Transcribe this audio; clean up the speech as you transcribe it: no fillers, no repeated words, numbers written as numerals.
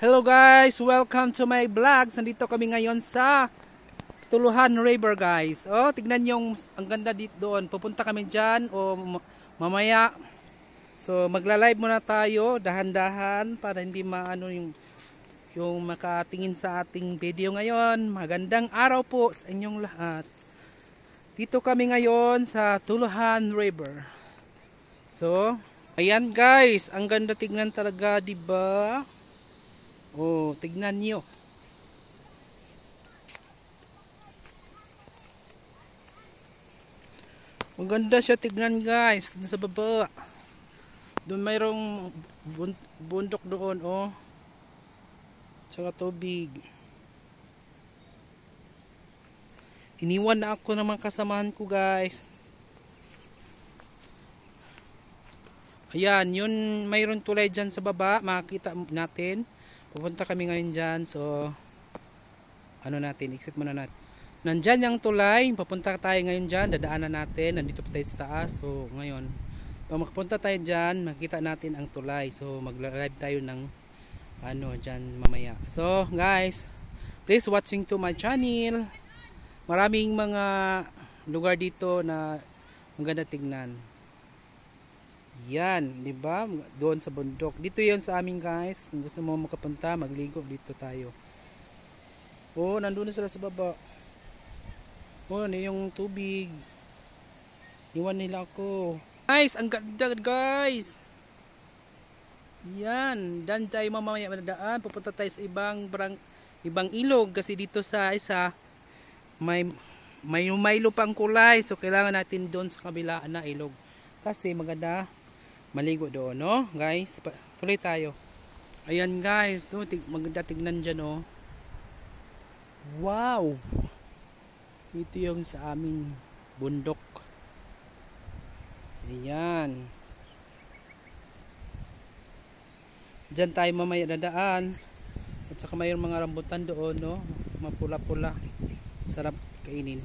Hello guys, welcome to my vlog. Nandito kami ngayon sa Tuluhan River guys. Oh, tignan yung ang ganda dito doon. Pupunta kami diyan o mamaya. So magla-live muna tayo dahan-dahan para hindi maano yung makatingin sa ating video ngayon. Magandang araw po sa inyong lahat. Dito kami ngayon sa Tuluhan River. So, ayan guys, ang ganda tignan talaga, 'di ba? Oh, tignan niyo. Maganda siya tignan guys, sa baba. Doon mayroong bundok doon, oh. Tsaka tubig. Iniwan na ako ng mga kasamahan ko guys. Ayan, yun mayroon tulay dyan sa baba, makikita natin. Pupunta kami ngayon dyan. So ano natin, exit muna natin. Nandyan yung tulay, papunta tayo ngayon dyan, dadaanan natin. Nandito pa tayo sa taas. So ngayon, pag makapunta tayo dyan, makita natin ang tulay. So mag-live tayo ng ano dyan mamaya. So guys, please watching to my channel. Maraming mga lugar dito na maganda tignan. Yan, 'di ba? Doon sa bundok. Dito 'yon sa amin, guys. Kung gusto mo makapunta, magligo dito tayo. Oh, nandoon na sila sa baba. Oh, ano yung tubig. Iwan nila ako. Guys, ang ganda, guys. Yan, dan tayo mamaya madadaan. Pupunta tayo sa ibang ilog kasi dito sa isa may lupang kulay. So kailangan natin doon sa kabila na ilog. Kasi maganda maligo doon, no guys. Tuloy tayo. Ayan guys, no, maganda tignan dyan, no. Wow, ito yung sa aming bundok. Ayan, dyan tayo mamaya dadaan. At saka mayroong mga rambutan doon, no, mapula-pula, sarap kainin.